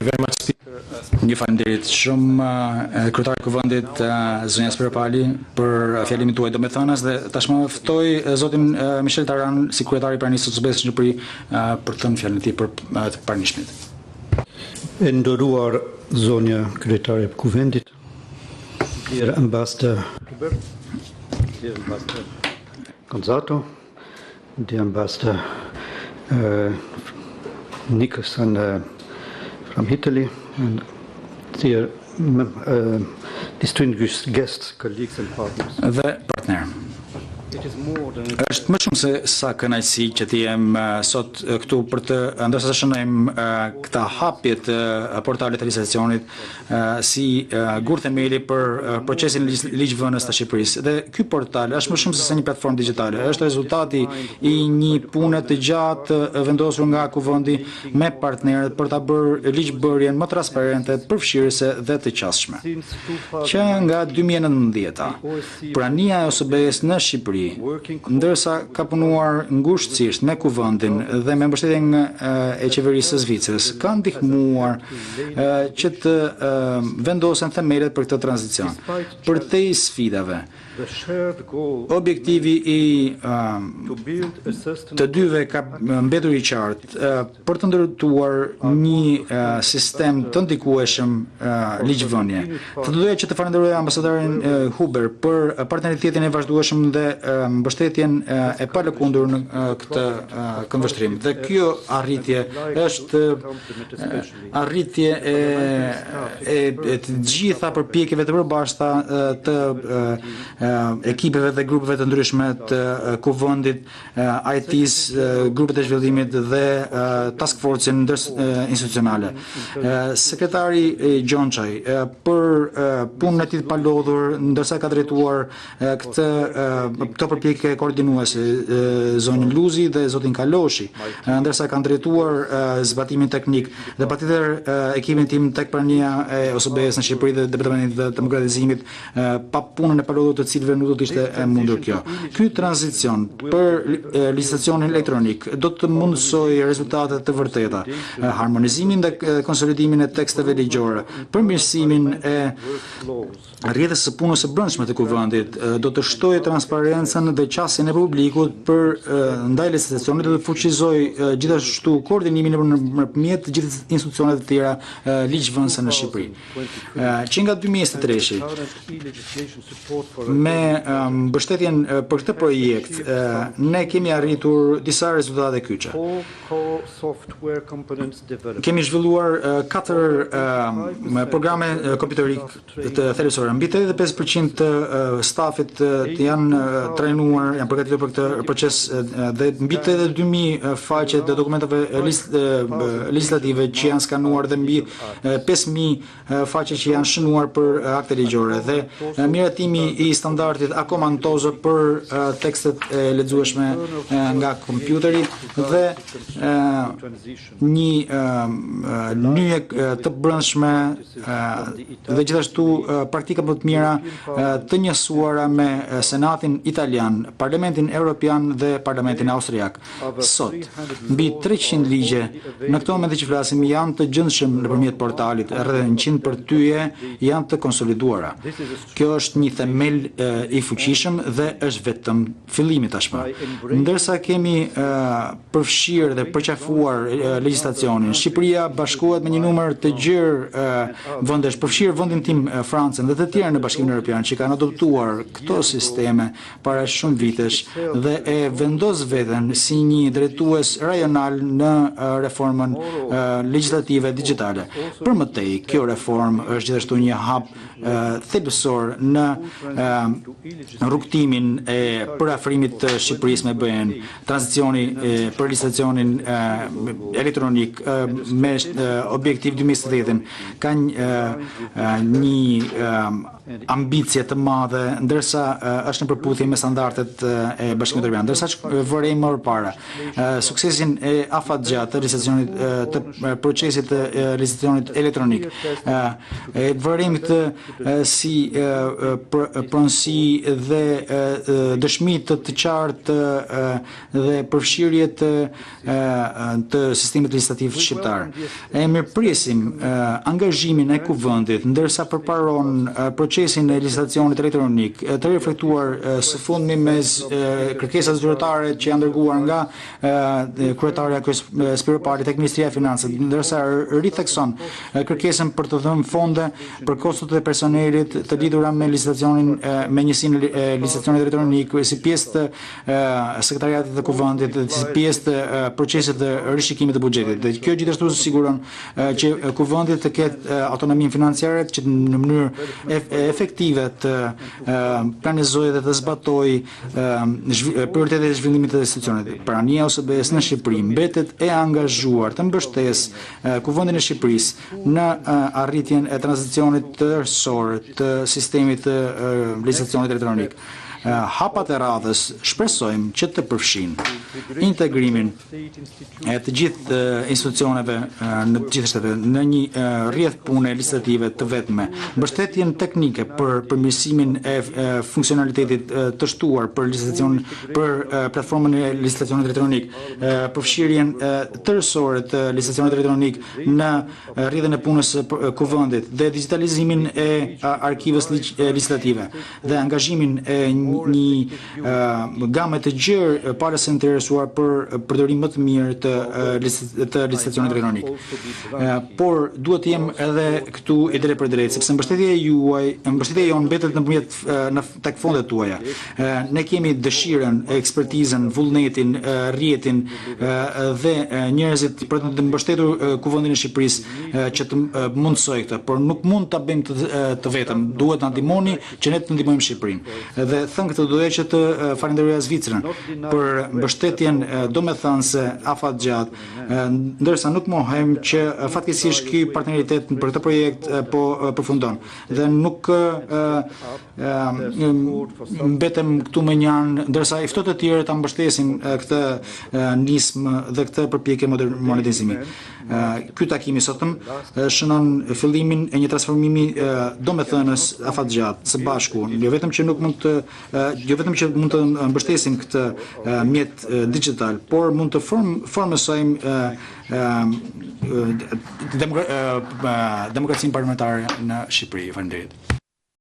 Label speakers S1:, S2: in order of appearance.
S1: Një faleminderit shumë kryetari i Kuvendit zonja Sperapali për fjalimin tuaj domethënës dhe tashmë ftoj zotin Michel Taran si kryetari i pranisë së SBE-s në Shqipëri për të thënë fjalën e tij për të pranishmit.
S2: E nderuar zonja kryetare e Kuvendit, dear Ambassador Gonzato, dear Ambassador Nicholson from Italy, and dear distinguished guests, colleagues and partners.
S1: Dhe partner. Është më shumë se sa kënaqësi që të jem sot këtu për të ndërsa shënojmë këta hapje të portalit të legjislacionit si gur themeli për procesin ligjvënës të Shqipërisë. Dhe ky portal është më shumë se një platformë digjitale, është rezultati i një pune të gjatë vendosur nga Kuvendi me partnerët për ta bërë ligjbërjen më transparente, përfshirëse dhe të qasshme. Që nga 2019-a, prania e OSBE-s në Shqipëri, ndërsa ka punuar ngushtësisht me Kuvendin dhe me mbështetjen e qeverisë së Zvicrës, ka ndihmuar që të vendosen themelet për këtë tranzicion. Përtej sfidave, objektivi i të dyve ka mbetur i qartë për të ndërtuar një sistem të ndikueshëm ligjvënie. Të doja që të falenderoj ambasadorin Huber për partneritetin e vazhdueshëm dhe mbështetjen e palëkundur në këtë këndvështrim. Dhe kjo arritje është arritje e të gjitha përpjekjeve të përbashkëta të ekipeve dhe grupeve të ndryshme të Kuvendit, IT-s, grupet e zhvillimit dhe task force-in institucionale. Sekretari Gjonçaj për punën e tij të palodhur, ndërsa ka drejtuar këto përpjekje koordinuese, zonjën Luzi dhe zotin Kaloshi, ndërsa kanë drejtuar zbatimin teknik dhe patjetër ekipin tim tek prania e OSBE-s në Shqipëri dhe Departamentit të demokratizimit, pa punën e palodhur të cilëve nuk do të ishte e mundur kjo. Ky tranzicion për legjislacionin elektronik do të mundsojë rezultate të vërteta, harmonizimin dhe konsolidimin e teksteve ligjore, përmirësimin e rrjetës së punës së brendshme të Kuvendit, do të shtojë transparencën dhe qasjen e publikut për ndaj legjislacionit dhe të fuqizojë gjithashtu koordinimin nëpërmjet të gjithë institucioneve të tjera ligjvënëse në Shqipëri. Që nga 2023 me mbështetjen për këtë projekt ne kemi arritur disa rezultate kyçe. Kemi zhvilluar 4 programe kompjuterik të thelbësore. Mbi 85% të stafit të janë trajnuar, janë përgatitur për këtë proces dhe mbi 82.000 faqe të dokumentave legislative që janë skanuar dhe mbi 5.000 faqe që janë shënuar për akte ligjore dhe miratimi i standardit akomantozo për tekstet e lexueshme nga kompjuteri dhe një lyje të brendshme dhe gjithashtu praktika më të mira të njësuara me Senatin Italian, Parlamentin Europian dhe Parlamentin Austriak. Sot, mbi 300 ligje në këtë moment që flasim janë të gjendshëm nëpërmjet portalit, rreth 100 për tyje janë të konsoliduara. Kjo është një themel i fuqishëm dhe është vetëm fillimi tashmë. Ndërsa kemi përfshirë dhe përqafuar legjislacionin, Shqipëria bashkohet me një numër të gjerë vendesh, përfshirë vendin tim Francën dhe të tjerë në Bashkimin Evropian që kanë adoptuar këto sisteme para shumë vitesh dhe e vendos veten si një drejtues rajonal në reformën legjislative digjitale. Përmëtej, kjo reformë është gjithashtu një hap thelbësor në rrugtimin e përafrimit të Shqipërisë me BE-n, tranzicioni për legjislacionin elektronik me objektiv 2030 ka një ambicie të madhe, ndërsa është në përputhje me me standardet e Bashkimit Evropian. Ndërsa vërejmë më përpara suksesin e afatgjat të licitacionit të procesit të licitacionit elektronik. Vërejmë këtë si pronësi dhe dëshmi të qartë dhe përfshirje të sistemit legislativ shqiptar. E mirëpresim angazhimin e kuvendit ndërsa përparon procesin e licitacionit elektronik të reflektuar së fundmi mes kërkesat zyrtare që janë dërguar nga kryetarja e Spiropari tek Ministria e Financave, ndërsa rithekson kërkesën për të dhënë fonde për kostot e personelit të lidhura me licitacionin me njësinë e licitacionit elektronik si pjesë të sekretariatit të kuvendit, si pjesë të procesit të rishikimit të buxhetit. Dhe kjo gjithashtu siguron që kuvendi të ketë autonominë financiare që në mënyrë efektive të planizojë dhe të zbatojë prioritetet e zhvillimit të institucionit. Prania OSBE-s në Shqipëri mbetet e angazhuar të mbështesë kuvendin e Shqipërisë në arritjen e tranzicionit tërësor të sistemit të licitacionit elektronik. Hapat e radhës shpresojmë që të përfshin integrimin e të gjithë institucioneve në të gjithë shtetet në një rrjedh pune legislative të vetme, mbështetjen teknike për përmirësimin e funksionalitetit të shtuar për licitacion për platformën e licitacionit elektronik, përfshirjen tërësore të licitacionit elektronik në rrjedhën e punës së kuvendit dhe digitalizimin e arkivës licitative dhe angazhimin e një gamë të gjerë palës së interesuar për përdorim më të mirë të licitacionit elektronik. Por duhet të jem edhe këtu i drejt për drejt, sepse mbështetja jonë mbetet nëpërmjet tek fondet tuaja. Ne kemi dëshirën, ekspertizën, vullnetin, rrjetin dhe njerëzit për të mbështetur kuvendin e Shqipërisë që të mundsoj këtë, por nuk mund ta bëjmë të vetëm. Duhet na ndihmoni që ne të ndihmojmë Shqipërinë. Dhe thënë këtë doja që të falenderoja Zvicrën për mbështetjen domethënëse afatgjat, ndërsa nuk mohem që fatkeqësisht ky partneritet për këtë projekt po përfundon dhe nuk mbetem këtu me një anë, ndërsa i ftohtë të tjerë ta mbështesin këtë nismë dhe këtë përpjekje modernizimi. Ky takim i sotëm shënon fillimin e një transformimi domethënës afatgjat së bashku, jo vetëm që mund të mbështesim këtë mjet digital, por mund të formësojmë demokracinë parlamentare në Shqipëri. Faleminderit.